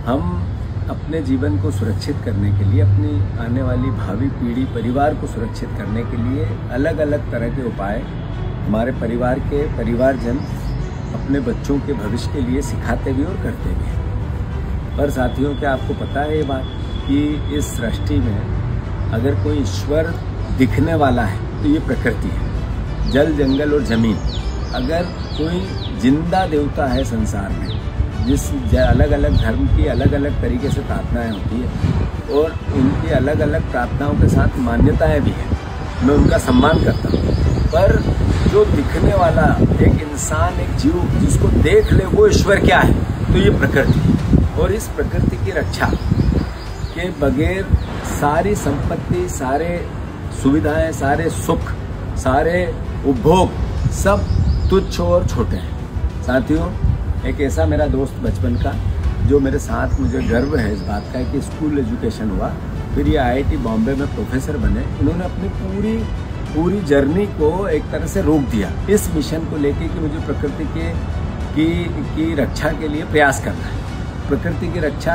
हम अपने जीवन को सुरक्षित करने के लिए, अपनी आने वाली भावी पीढ़ी परिवार को सुरक्षित करने के लिए अलग अलग तरह के उपाय हमारे परिवार के परिवारजन अपने बच्चों के भविष्य के लिए सिखाते भी और करते भी हैं। पर साथियों, क्या आपको पता है ये बात कि इस सृष्टि में अगर कोई ईश्वर दिखने वाला है तो ये प्रकृति है, जल जंगल और जमीन। अगर कोई जिंदा देवता है संसार में, जिस अलग अलग धर्म की अलग अलग तरीके से प्रार्थनाएं होती है और उनकी अलग अलग प्रार्थनाओं के साथ मान्यताएं भी हैं, मैं उनका सम्मान करता हूँ। पर जो दिखने वाला एक इंसान, एक जीव जिसको देख ले वो ईश्वर क्या है, तो ये प्रकृति है। और इस प्रकृति की रक्षा के बगैर सारी संपत्ति, सारे सुविधाएं, सारे सुख, सारे उपभोग सब तुच्छ और छोटे हैं। साथियों, एक ऐसा मेरा दोस्त बचपन का जो मेरे साथ, मुझे गर्व है इस बात का कि स्कूल एजुकेशन हुआ, फिर ये IIT बॉम्बे में प्रोफेसर बने। इन्होंने अपनी पूरी जर्नी को एक तरह से रोक दिया इस मिशन को लेके कि मुझे प्रकृति की रक्षा के लिए प्रयास करना है। प्रकृति की रक्षा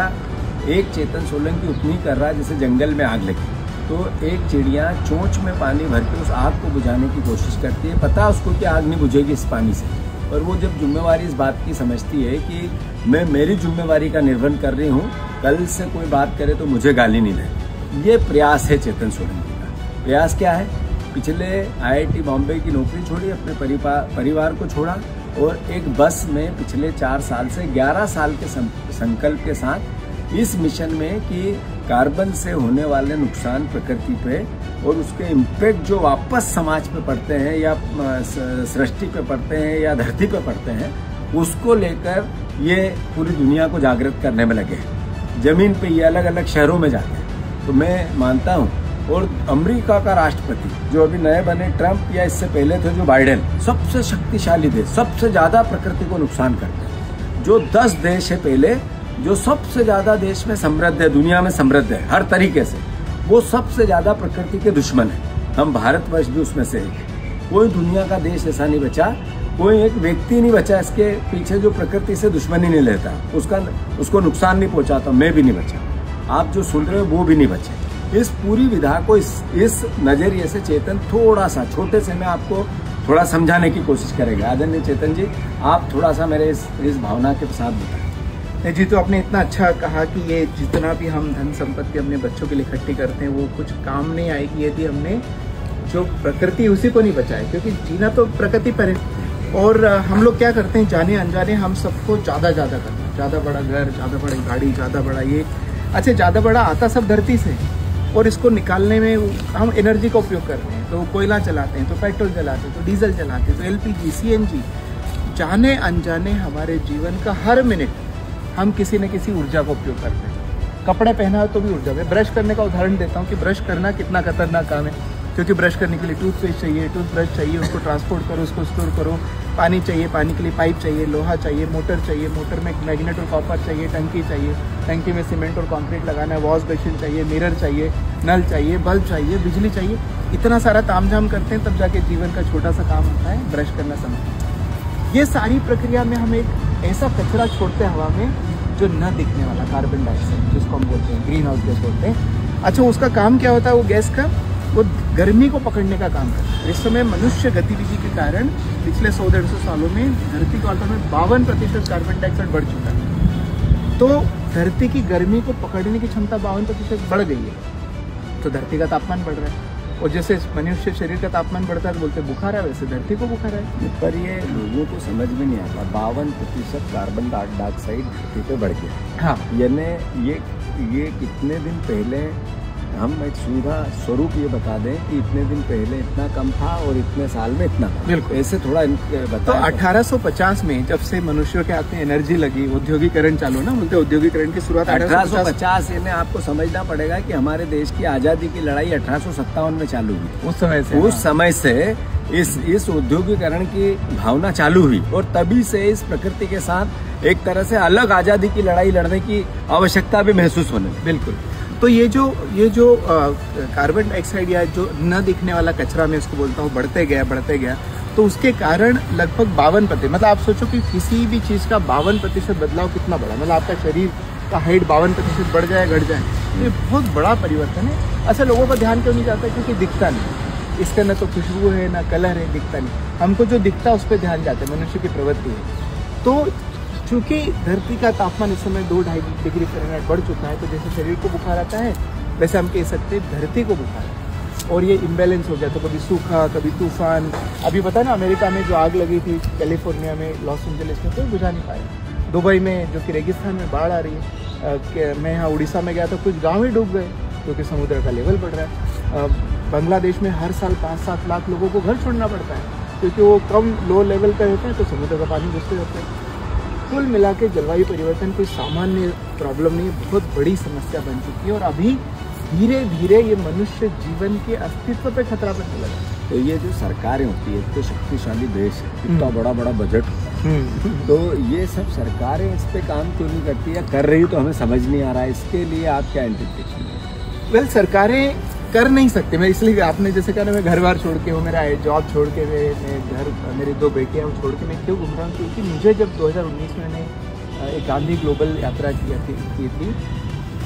एक चेतन सोलंकी उतनी कर रहा है जैसे जंगल में आग लगी, तो एक चिड़िया चोंच में पानी भर के उस आग को बुझाने की कोशिश करती है। पता उसको कि आग नहीं बुझेगी इस पानी से, और वो जब जिम्मेवारी इस बात की समझती है कि मैं मेरी जिम्मेवारी का निर्वहन कर रही हूँ, कल से कोई बात करे तो मुझे गाली नहीं दे। ये प्रयास है चेतन सोलंकी का। प्रयास क्या है? पिछले IIT बॉम्बे की नौकरी छोड़ी, अपने परिवार को छोड़ा और एक बस में पिछले 4 साल से 11 साल के संकल्प के साथ इस मिशन में कि कार्बन से होने वाले नुकसान प्रकृति पे और उसके इम्पैक्ट जो वापस समाज पे पड़ते हैं या सृष्टि पे पड़ते हैं या धरती पे पड़ते हैं, उसको लेकर ये पूरी दुनिया को जागृत करने में लगे हैं। जमीन पे ये अलग अलग शहरों में जाते हैं। तो मैं मानता हूँ, और अमेरिका का राष्ट्रपति जो अभी नए बने ट्रंप, या इससे पहले थे जो बाइडेन, सबसे शक्तिशाली देश, सबसे ज्यादा प्रकृति को नुकसान करते हैं। जो 10 देश है पहले, जो सबसे ज्यादा देश में समृद्ध है, दुनिया में समृद्ध है हर तरीके से, वो सबसे ज्यादा प्रकृति के दुश्मन है। हम भारतवर्ष भी उसमें से एक है। कोई दुनिया का देश ऐसा नहीं बचा, कोई एक व्यक्ति नहीं बचा इसके पीछे जो प्रकृति से दुश्मनी नहीं लेता, उसको नुकसान नहीं पहुंचाता। मैं भी नहीं बचा, आप जो सुन रहे हो वो भी नहीं बचे। इस पूरी विधा को इस नजरिए से चेतन थोड़ा सा, छोटे से मैं आपको थोड़ा समझाने की कोशिश करेगा। आदरणीय चेतन जी, आप थोड़ा सा मेरे इस भावना के साथ बताएं। जी, तो आपने इतना अच्छा कहा कि ये जितना भी हम धन संपत्ति अपने बच्चों के लिए इकट्ठी करते हैं वो कुछ काम नहीं आएगी यदि हमने जो प्रकृति उसी को नहीं बचाए, क्योंकि जीना तो प्रकृति पर है। और हम लोग क्या करते हैं, जाने अनजाने हम सबको ज़्यादा करना, ज़्यादा बड़ा घर, ज़्यादा बड़ी गाड़ी, ज़्यादा बड़ा ये। अच्छा, ज़्यादा बड़ा आता सब धरती से, और इसको निकालने में हम एनर्जी का उपयोग करते हैं। तो कोयला जलाते हैं, तो पेट्रोल जलाते हैं, तो डीजल जलाते हैं, तो LPG, CNG। जाने अनजाने हमारे जीवन का हर मिनट हम किसी न किसी ऊर्जा का उपयोग करते हैं। कपड़े पहना हो तो भी ऊर्जा। मैं ब्रश करने का उदाहरण देता हूँ कि ब्रश करना कितना खतरनाक काम है, क्योंकि ब्रश करने के लिए टूथपेस्ट चाहिए, टूथब्रश चाहिए, उसको ट्रांसपोर्ट करो, उसको स्टोर करो, पानी चाहिए, पानी के लिए पाइप चाहिए, लोहा चाहिए, मोटर चाहिए, मोटर में मैग्नेट और कॉपर चाहिए, टंकी चाहिए, टंकी में सीमेंट और कंक्रीट लगाना है, वॉश बेसिन चाहिए, मिरर चाहिए, नल चाहिए, बल्ब चाहिए, बिजली चाहिए। इतना सारा तामझाम करते हैं, तब जाके जीवन का छोटा सा काम होता है ब्रश करना समय। ये सारी प्रक्रिया में हम एक ऐसा कचरा छोड़ते हैं हवा में जो न दिखने वाला, कार्बन डाइऑक्साइड, जिसको हम बोलते हैं ग्रीन हाउस गैस बोलते हैं। अच्छा, उसका काम क्या होता है? वो गैस का वो गर्मी को पकड़ने का काम करता है। इस समय मनुष्य गतिविधि के कारण पिछले 100-150 सालों में धरती का ऑर्डर में 52% कार्बन डाइऑक्साइड बढ़ चुका है। तो धरती की गर्मी को पकड़ने की क्षमता 52% बढ़ गई है। तो धरती का तापमान बढ़ रहा है, और जैसे मनुष्य शरीर का तापमान बढ़ता है तो बोलते बुखार है, वैसे धरती को बुखार है। पर ये लोगों को समझ में नहीं आता, 52% कार्बन डाइऑक्साइड धरती पे बढ़ गया। हाँ, यानी ये कितने दिन पहले, हम एक सुविधा स्वरूप ये बता दें कि इतने दिन पहले इतना कम था और इतने साल में इतना कम। बिल्कुल, ऐसे थोड़ा बता। तो 1850 में जब से मनुष्यों के हाथ में एनर्जी लगी, औद्योगिकरण चालू ना, बोलते औद्योगिकरण की शुरुआत 1850। इन्हें आपको समझना पड़ेगा कि हमारे देश की आजादी की लड़ाई 1857 में चालू हुई। उस समय से इस औद्योगिकरण की भावना चालू हुई, और तभी से इस प्रकृति के साथ एक तरह से अलग आजादी की लड़ाई लड़ने की आवश्यकता भी महसूस होने। बिल्कुल। तो ये जो कार्बन डाइऑक्साइड या जो न दिखने वाला कचरा, मैं इसको बोलता हूँ, बढ़ते गया, तो उसके कारण लगभग 52%, मतलब आप सोचो कि किसी भी चीज का 52% बदलाव कितना बड़ा, मतलब आपका शरीर का हाइट 52% बढ़ जाए घट जाए, तो ये बहुत बड़ा परिवर्तन है। अच्छा, लोगों का ध्यान क्यों नहीं जाता? क्योंकि दिखता नहीं, इसके अंदर तो खुशबू है ना कलर है, दिखता नहीं। हमको जो दिखता है उस पर ध्यान जाता है, मनुष्य की प्रवृत्ति है। तो चूंकि धरती का तापमान इस समय 2-2.5 डिग्री फ़ारेनहाइट बढ़ चुका है, तो जैसे शरीर को बुखार आता है वैसे हम कह सकते हैं धरती को बुखार है। और ये इम्बैलेंस हो गया, तो कभी सूखा कभी तूफान। अभी पता है ना, अमेरिका में जो आग लगी थी कैलिफोर्निया में, लॉस एंजलिस में, कोई बुझा नहीं पाया। दुबई में जो कि रेगिस्तान में बाढ़ आ रही है। मैं यहाँ उड़ीसा में गया था, कुछ गाँव ही डूब गए क्योंकि समुद्र का लेवल बढ़ रहा है। बांग्लादेश में हर साल 5-7 लाख लोगों को घर छोड़ना पड़ता है क्योंकि वो कम लो लेवल पे होते हैं, तो समुद्र का पानी घुसते रहते हैं। कुल मिला के जलवायु परिवर्तन कोई सामान्य प्रॉब्लम नहीं है, बहुत बड़ी समस्या बन चुकी है और अभी धीरे धीरे ये मनुष्य जीवन के अस्तित्व पे खतरा बनने लगा। तो ये जो सरकारें होती है, तो शक्तिशाली देश है, इतना बड़ा बड़ा बजट होता है, तो ये सब सरकारें इस पे काम क्यों नहीं करती या कर रही तो हमें समझ नहीं आ रहा है। इसके लिए आप क्या इंटरप्रिटेशन है? वेल, सरकारें कर नहीं सकते। मैं इसलिए, आपने जैसे कहा ना, मैं घर बार छोड़ के हूँ, मेरा जॉब छोड़ के, मैं घर, मेरे 2 बेटे हैं छोड़ के मैं क्यों घूम रहा हूँ? क्योंकि मुझे जब 2019 में मैंने एक गांधी ग्लोबल यात्रा की थी,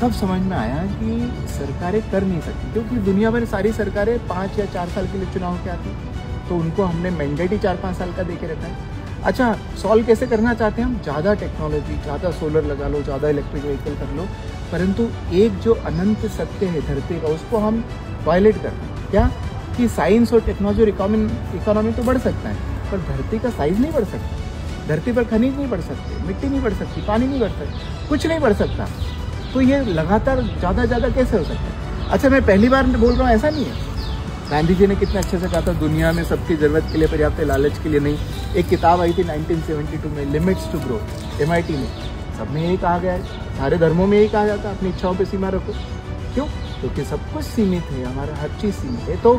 तब समझ में आया कि सरकारें कर नहीं सकती, क्योंकि दुनिया भर सारी सरकारें 5 या 4 साल के लिए चुनाव के आती, तो उनको हमने मैंडेट ही 4-5 साल का दे के रखा है। अच्छा, सॉल्व कैसे करना चाहते हैं हम? ज़्यादा टेक्नोलॉजी, ज़्यादा सोलर लगा लो, ज़्यादा इलेक्ट्रिक व्हीकल कर लो, परंतु एक जो अनंत सत्य है धरती का, उसको हम वायलेट कर रहे हैं। क्या कि साइंस और टेक्नोलॉजी और इकोनॉमी तो बढ़ सकता है, पर धरती का साइज नहीं बढ़ सकता। धरती पर खनिज नहीं बढ़ सकते, मिट्टी नहीं बढ़ सकती, पानी नहीं बढ़ सकता, कुछ नहीं बढ़ सकता। तो ये लगातार ज़्यादा कैसे हो सकता है? अच्छा, मैं पहली बार बोल रहा हूँ, ऐसा नहीं है। गांधी जी ने कितने अच्छे से कहा था, दुनिया में सबकी ज़रूरत के लिए पर्याप्त है, लालच के लिए नहीं। एक किताब आई थी 1972 में, लिमिट्स टू ग्रो, MIT में। सब में यही कहा गया है, सारे धर्मों में यही कहा जाता है, अपनी इच्छाओं पे सीमा रखो। क्यों? क्योंकि सब कुछ सीमित है, हमारा हर चीज़ सीमित है। तो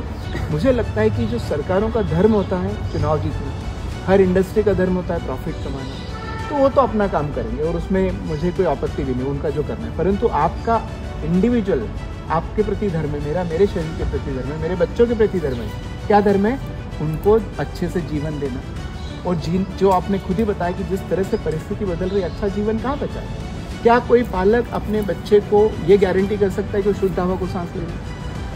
मुझे लगता है कि जो सरकारों का धर्म होता है चुनाव जीतना, हर इंडस्ट्री का धर्म होता है प्रॉफिट कमाना, तो वो तो अपना काम करेंगे और उसमें मुझे कोई आपत्ति भी नहीं, उनका जो करना है। परंतु आपका इंडिविजुअल, आपके प्रति धर्म है, मेरे शरीर के प्रति धर्म है, मेरे बच्चों के प्रति धर्म है। क्या धर्म है? उनको अच्छे से जीवन देना। और जो आपने खुद ही बताया कि जिस तरह से परिस्थिति बदल रही है, अच्छा जीवन कहाँ बचा है? क्या कोई पालक अपने बच्चे को ये गारंटी कर सकता है कि वो शुद्ध हवा को सांस लेगा?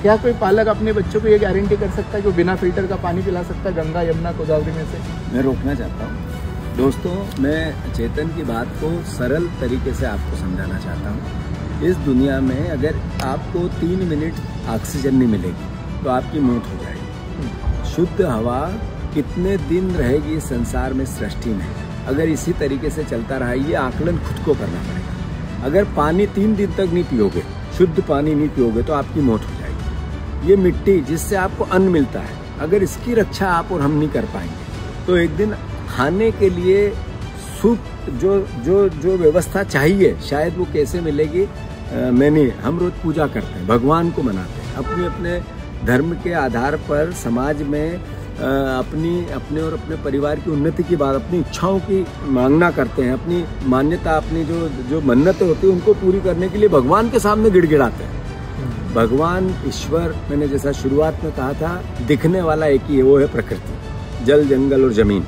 क्या कोई पालक अपने बच्चों को ये गारंटी कर सकता है कि वो बिना फिल्टर का पानी पिला सकता है गंगा, यमुना, गोदावरी में से? मैं रोकना चाहता हूँ दोस्तों, मैं चेतन की बात को सरल तरीके से आपको समझाना चाहता हूँ। इस दुनिया में अगर आपको 3 मिनट ऑक्सीजन नहीं मिलेगी तो आपकी मौत हो जाएगी। शुद्ध हवा कितने दिन रहेगी इस संसार में, सृष्टि में? अगर इसी तरीके से चलता रहा, ये आकलन खुद को करना पड़ेगा। अगर पानी 3 दिन तक नहीं पियोगे, शुद्ध पानी नहीं पियोगे, तो आपकी मौत हो जाएगी। ये मिट्टी जिससे आपको अन्न मिलता है, अगर इसकी रक्षा आप और हम नहीं कर पाएंगे, तो एक दिन खाने के लिए जो व्यवस्था चाहिए, शायद वो कैसे मिलेगी हम रोज पूजा करते हैं, भगवान को मनाते हैं, अपने धर्म के आधार पर समाज में अपने और अपने परिवार की उन्नति की बात, अपनी इच्छाओं की मांगना करते हैं, अपनी मान्यता, अपनी जो मन्नतें होती है उनको पूरी करने के लिए भगवान के सामने गिड़गिड़ाते हैं। भगवान, ईश्वर, मैंने जैसा शुरुआत में कहा था, दिखने वाला एक ही है, वो है प्रकृति, जल, जंगल और जमीन।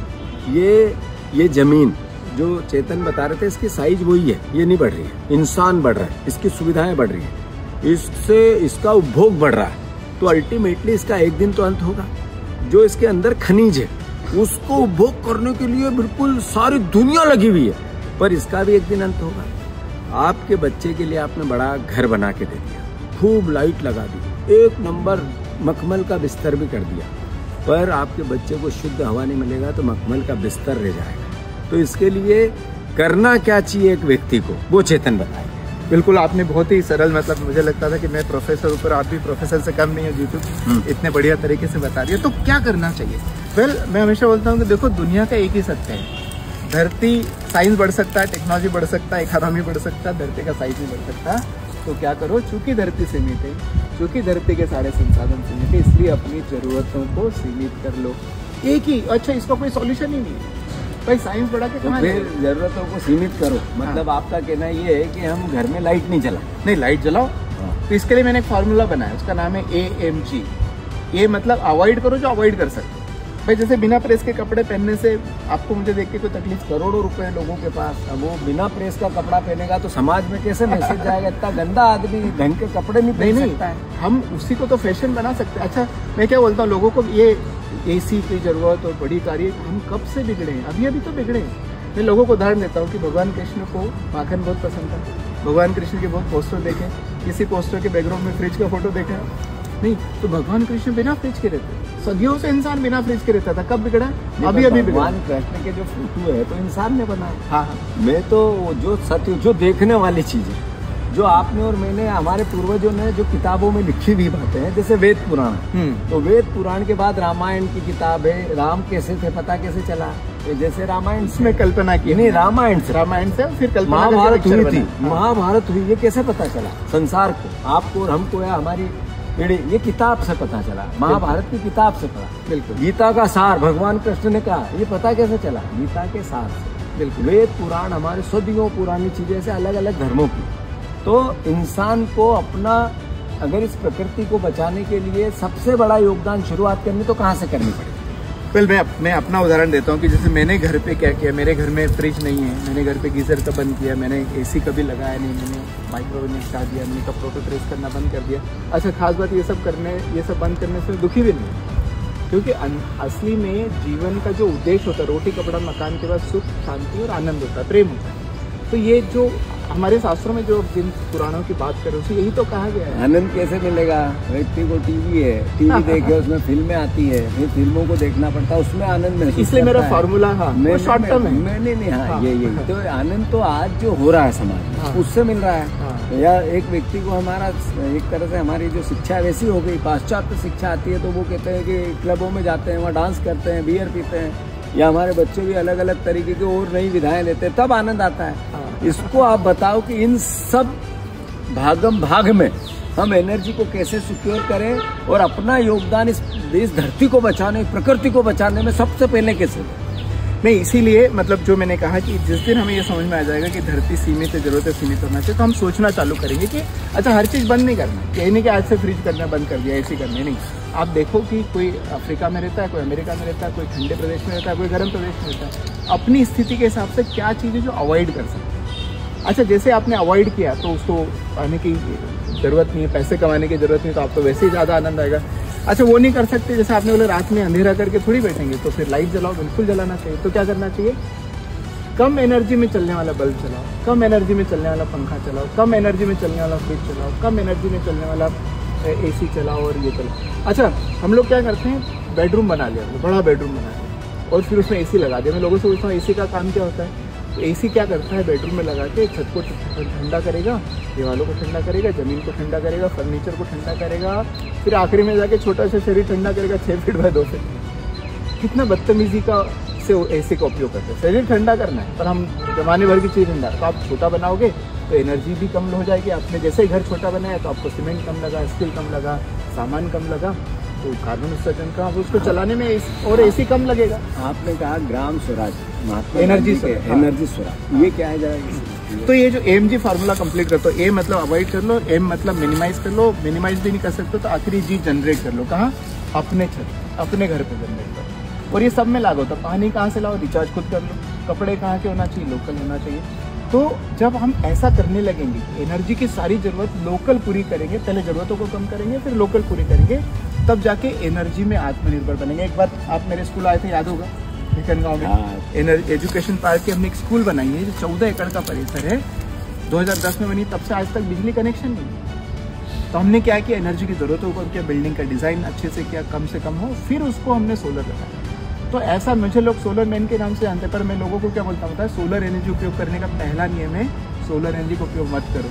ये जमीन जो चेतन बता रहे थे, इसकी साइज वही है, ये नहीं बढ़ रही है। इंसान बढ़ रहा है, इसकी सुविधाएं बढ़ रही है, इससे इसका उपभोग बढ़ रहा है, तो अल्टीमेटली इसका एक दिन तो अंत होगा। जो इसके अंदर खनिज है उसको उपभोग करने के लिए बिल्कुल सारी दुनिया लगी हुई है, पर इसका भी एक दिन अंत होगा। आपके बच्चे के लिए आपने बड़ा घर बना के दे दिया, खूब लाइट लगा दी, 1 नंबर मखमल का बिस्तर भी कर दिया, पर आपके बच्चे को शुद्ध हवा नहीं मिलेगा तो मखमल का बिस्तर रह जाएगा। तो इसके लिए करना क्या चाहिए एक व्यक्ति को, वो चेतन बताएंगे। बिल्कुल, आपने बहुत ही सरल, मतलब मुझे लगता था कि मैं प्रोफेसर ऊपर, आप भी प्रोफेसर से कम नहीं है जीतू, इतने बढ़िया तरीके से बता रही है। तो क्या करना चाहिए? वेल, मैं हमेशा बोलता हूँ कि देखो, दुनिया का एक ही सत्य है, धरती, साइंस बढ़ सकता है, टेक्नोलॉजी बढ़ सकता है, इकोनॉमी बढ़ सकता है, धरती का साइज नहीं बढ़ सकता। तो क्या करो, चूंकि धरती सीमित है, चूंकि धरती के सारे संसाधन सीमित है, इसलिए अपनी जरूरतों को सीमित कर लो। एक ही, अच्छा, इसका कोई सॉल्यूशन ही नहीं है भाई, साइंस बढ़ा के कहाँ? फिर जरूरतों को सीमित करो, मतलब आपका कहना ये है कि हम घर में लाइट नहीं जलाएं। नहीं, लाइट जलाओ। तो इसके लिए मैंने एक फार्मूला बनाया, उसका नाम है AMG। ए मतलब अवॉइड करो जो अवॉइड कर सकते हो, भाई जैसे बिना प्रेस के कपड़े पहनने से आपको मुझे देख के कोई तकलीफ, करोड़ों रुपए लोगों के पास, अब वो बिना प्रेस का कपड़ा पहनेगा तो समाज में कैसे मैसेज जाएगा? इतना गंदा आदमी ढंग के कपड़े नहीं पहन सकता है। हम उसी को तो फैशन बना सकते हैं। अच्छा मैं क्या बोलता हूँ लोगों को, ये एसी की जरूरत और बड़ी गाड़ी, हम कब से बिगड़े हैं? अभी तो बिगड़े हैं। मैं लोगों को उदाहरण देता हूँ कि भगवान कृष्ण को माखन बहुत पसंद था, भगवान कृष्ण के बहुत पोस्टर देखे, किसी पोस्टर के बैकग्राउंड में फ्रिज का फोटो देखा नहीं, तो भगवान कृष्ण बिना फ्रिज के रहते, सदियों से इंसान बिना फ्रिज के रहता था, कब बिगड़ा? अभी बिगड़ा। भगवान कृष्ण के जो फोटो है तो इंसान ने बनाया। हाँ। मैं तो जो सत्य, जो देखने वाली चीज है, जो आपने और मैंने, हमारे पूर्वजों ने जो किताबों में लिखी हुई बातें हैं, जैसे वेद पुराण, तो वेद पुराण के बाद रामायण की किताब है। राम कैसे थे, पता कैसे चला? जैसे रामायण इसमें कल्पना की, नहीं रामायण से फिर कल्पना, महाभारत हुई थी, महाभारत हुई, ये कैसे पता चला संसार को, आपको और हमको या हमारी पीढ़ी? ये किताब से पता चला, महाभारत की किताब से पढ़ा। बिल्कुल। गीता का सार भगवान कृष्ण ने कहा, ये पता कैसे चला? गीता के सार से। बिल्कुल। वेद पुराण हमारे सदियों पुरानी चीजें से अलग अलग धर्मों की। तो इंसान को अपना, अगर इस प्रकृति को बचाने के लिए सबसे बड़ा योगदान शुरुआत करनी तो कहाँ से करनी पड़ेगी? मैं अपना उदाहरण देता हूँ कि जैसे मैंने घर पे क्या किया। मेरे घर में फ्रिज नहीं है, मैंने घर पे गीजर का बंद किया, मैंने एसी कभी लगाया नहीं, मैंने माइक्रोवेव में हटा दिया, मैंने कपड़ों को प्रेस करना बंद कर दिया। अच्छा खास बात ये सब बंद करने से दुखी भी नहीं, क्योंकि असली में जीवन का जो उद्देश्य होता है, रोटी कपड़ा मकान के बाद सुख शांति और आनंद होता है, प्रेम होता है। तो ये जो हमारे शास्त्रों में जो जिन पुराणों की बात करें उसे यही तो कहा गया है। आनंद कैसे मिलेगा? व्यक्ति को टीवी है, टीवी देखे, उसमें फिल्में आती है, फिर फिल्मों को देखना पड़ता है, उसमें आनंद महसूस, इसलिए मेरा फॉर्मूला शॉर्ट टर्म है। नहीं हाँ, ये तो आनंद तो आज जो हो रहा है समाज में उससे मिल रहा है। या एक व्यक्ति को हमारा एक तरह से हमारी जो शिक्षा वैसी हो गई, पाश्चात्य शिक्षा आती है तो वो कहते हैं कि क्लबों में जाते हैं, वहाँ डांस करते हैं, बियर पीते हैं, या हमारे बच्चे भी अलग अलग तरीके की और नई विधाएं लेते हैं, तब आनंद आता है। इसको आप बताओ कि इन सब भाग में हम एनर्जी को कैसे सिक्योर करें और अपना योगदान इस धरती को बचाने, प्रकृति को बचाने में सबसे पहले कैसे दें? नहीं, इसीलिए मतलब जो मैंने कहा कि जिस दिन हमें ये समझ में आ जाएगा कि धरती सीमित है, जरूरत है सीमित होना चाहिए, तो हम सोचना चालू करेंगे कि अच्छा हर चीज़ बंद नहीं करना, यही नहीं कि आज से फ्रिज करना बंद कर दिया, ऐसी करनी नहीं। आप देखो कि कोई अफ्रीका में रहता है, कोई अमेरिका में रहता है, कोई ठंडे प्रदेश में रहता है, कोई गर्म प्रदेश में रहता है, अपनी स्थिति के हिसाब से क्या चीज़ें जो अवॉइड कर सकते हैं। अच्छा जैसे आपने अवॉइड किया तो उसको आने की ज़रूरत नहीं है, पैसे कमाने की ज़रूरत नहीं, तो आप तो वैसे ही ज़्यादा आनंद आएगा। अच्छा वो नहीं कर सकते, जैसे आपने बोला रात में अंधेरा करके थोड़ी बैठेंगे, तो फिर लाइट जलाओ, बिल्कुल जलाना चाहिए। तो क्या करना चाहिए? कम एनर्जी में चलने वाला बल्ब चलाओ, कम एनर्जी में चलने वाला पंखा चलाओ, कम एनर्जी में चलने वाला फ्रिज चलाओ, कम एनर्जी में चलने वाला एसी चलाओ और ये चलाओ। अच्छा हम लोग क्या करते हैं, बेडरूम बना लिया, बड़ा बेडरूम बना लिया और फिर उसमें एसी लगा दिया। मैं लोगों से पूछता हूँ एसी का काम क्या होता है? तो एसी क्या करता है, बेडरूम में लगा के छत को ठंडा करेगा, दीवारों को ठंडा करेगा, ज़मीन को ठंडा करेगा, फर्नीचर को ठंडा करेगा, फिर आखिरी में जाके छोटा सा शरीर ठंडा करेगा 6 फीट बाय 2 फीट। कितना बदतमीजी का से एसी का उपयोग करते हैं। शरीर ठंडा करना है पर हम जमाने भर की चीज़ ठंडा, तो आप छोटा बनाओगे तो एनर्जी भी कम हो जाएगी। आपने जैसे ही घर छोटा बनाया तो आपको सीमेंट कम लगा, स्टील कम लगा, सामान कम लगा, तो कार्बन उत्सर्जन का उसको चलाने में और एसी कम लगेगा। आपने कहा ग्राम स्वराज, एनर्जी स्वराज, ये क्या है जरा? तो ये जो AMG फार्मूला कंप्लीट कर, तो ए मतलब अवॉइड कर लो, एम मतलब मिनिमाइज कर लो, मिनिमाइज भी नहीं कर सकते तो आखिरी जी जनरेट कर लो। कहाँ? अपने छत, अपने घर पे जनरेट करो। और ये सब में लागू होता है। पानी कहाँ से लाओ? रिचार्ज खुद कर लो। कपड़े कहाँ के होना चाहिए? लोकल होना चाहिए। तो जब हम ऐसा करने लगेंगे, एनर्जी की सारी जरूरत लोकल पूरी करेंगे, पहले जरूरतों को कम करेंगे फिर लोकल पूरी करेंगे, तब जाके एनर्जी में आत्मनिर्भर बनेंगे। एक बार आप मेरे स्कूल आए थे, याद होगा, गाँव में एजुकेशन पार्क की हमने एक स्कूल बनाई है जो 14 एकड़ का परिसर है, 2010 में बनी, तब से आज तक बिजली कनेक्शन नहीं। तो हमने क्या किया, एनर्जी की जरूरतों को किया, बिल्डिंग का डिजाइन अच्छे से किया, कम से कम हो, फिर उसको हमने सोलर लगाया। तो ऐसा मुझे लोग सोलर मैन के नाम से जानते हैं, पर मैं लोगों को क्या बोलता हूँ, सोलर एनर्जी उपयोग करने का पहला नियम है सोलर एनर्जी का उपयोग मत करो।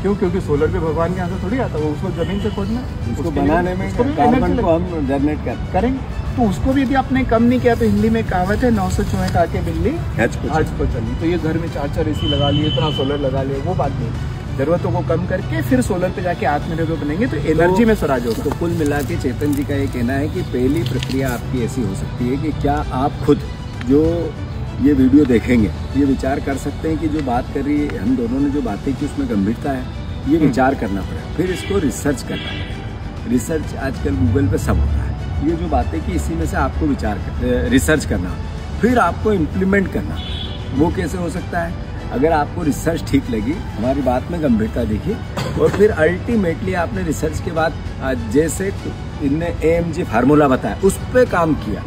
क्यों? क्योंकि सोलर पे भगवान के यहाँ से थोड़ी आता, वो उसको जमीन से खोदना, उसको बनाने में कार्बन को हम जनरेट करेंगे, तो उसको भी यदि आपने कम नहीं किया तो हिंदी में कहावत है 900 चूहे खा के बिल्ली हज को चली। तो ये घर में 4 एसी लगा लिए, इतना सोलर लगा लिए, वो बात नहीं। जरूरतों को कम करके फिर सोलर पे जाके आत्मनिर्भर बनेंगे तो एनर्जी में स्वराज होगा। तो कुल मिला के चेतन जी का ये कहना है कि पहली प्रक्रिया आपकी ऐसी हो सकती है कि क्या आप खुद जो ये वीडियो देखेंगे ये विचार कर सकते हैं कि जो बात कर रही है, हम दोनों ने जो बातें की उसमें गंभीरता है, ये विचार करना पड़ेगा, फिर इसको रिसर्च करना पड़ेगा। रिसर्च आजकल गूगल पे सब होता है, ये जो बातें की, इसी में से आपको रिसर्च करना, फिर आपको इम्प्लीमेंट करना। वो कैसे हो सकता है? अगर आपको रिसर्च ठीक लगी, हमारी बात में गंभीरता देखी, और फिर अल्टीमेटली आपने रिसर्च के बाद जैसे इनने AMG फार्मूला बताया उस पर काम किया,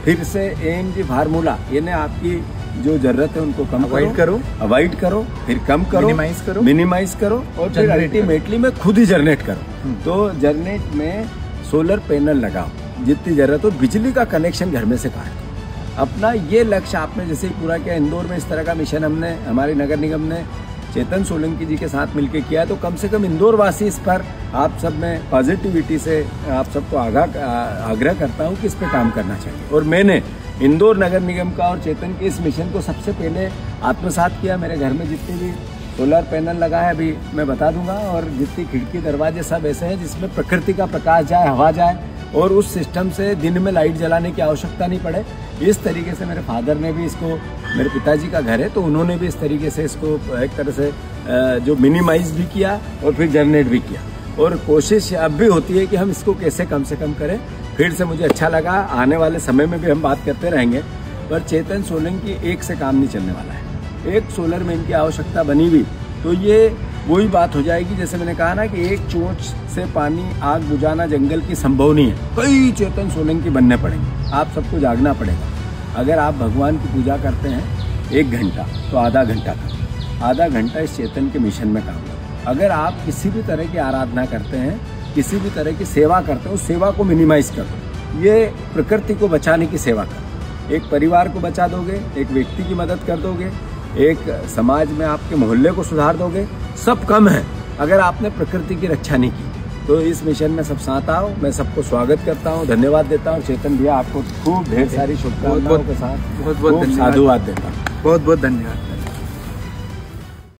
फिर से AMG फार्मूला यानी आपकी जो जरूरत है उनको कम अवॉइड करो, फिर कम करो, मिनिमाइज करो, और फिर अल्टीमेटली में खुद ही जनरेट करो। तो जनरेट में सोलर पैनल लगाओ, जितनी जरूरत हो, बिजली का कनेक्शन घर में से काट दो। अपना ये लक्ष्य आपने जैसे ही पूरा किया, इंदौर में इस तरह का मिशन हमने हमारी नगर निगम ने चेतन सोलंकी जी के साथ मिलकर किया, तो कम से कम इंदौर वासी इस पर आप सब में पॉजिटिविटी से आप सबको आग्रह करता हूं कि इस पर काम करना चाहिए। और मैंने इंदौर नगर निगम का और चेतन के इस मिशन को सबसे पहले आत्मसात किया। मेरे घर में जितने भी सोलर पैनल लगा है अभी मैं बता दूंगा, और जितनी खिड़की दरवाजे सब ऐसे हैं जिसमें प्रकृति का प्रकाश जाए, हवा जाए, और उस सिस्टम से दिन में लाइट जलाने की आवश्यकता नहीं पड़े। इस तरीके से मेरे फादर ने भी इसको, मेरे पिताजी का घर है तो उन्होंने भी इस तरीके से इसको एक तरह से जो मिनिमाइज भी किया और फिर जनरेट भी किया, और कोशिश अब भी होती है कि हम इसको कैसे कम से कम करें। फिर से मुझे अच्छा लगा, आने वाले समय में भी हम बात करते रहेंगे, पर चेतन सोलंकी एक से काम नहीं चलने वाला है। एक सोलर मैन की आवश्यकता बनी हुई तो ये वही बात हो जाएगी जैसे मैंने कहा ना कि एक चोंच से पानी आग बुझाना जंगल की संभव नहीं है, कई चेतन सोलंकी बनने पड़ेंगे, आप सबको जागना पड़ेगा। अगर आप भगवान की पूजा करते हैं 1 घंटा तो आधा घंटा करो, आधा घंटा इस चेतन के मिशन में काम करो। अगर आप किसी भी तरह की आराधना करते हैं, किसी भी तरह की सेवा करते हैं, उस सेवा को मिनिमाइज करो। ये प्रकृति को बचाने की सेवा करो। एक परिवार को बचा दोगे, एक व्यक्ति की मदद कर दोगे, एक समाज में आपके मोहल्ले को सुधार दोगे, सब कम है अगर आपने प्रकृति की रक्षा नहीं की। तो इस मिशन में सब साथ आओ, मैं सबको स्वागत करता हूँ, धन्यवाद देता हूँ। चेतन भैया आपको खूब ढेर सारी शुभकामनाओं के साथ बहुत साधुवाद देता हूँ। बहुत बहुत धन्यवाद।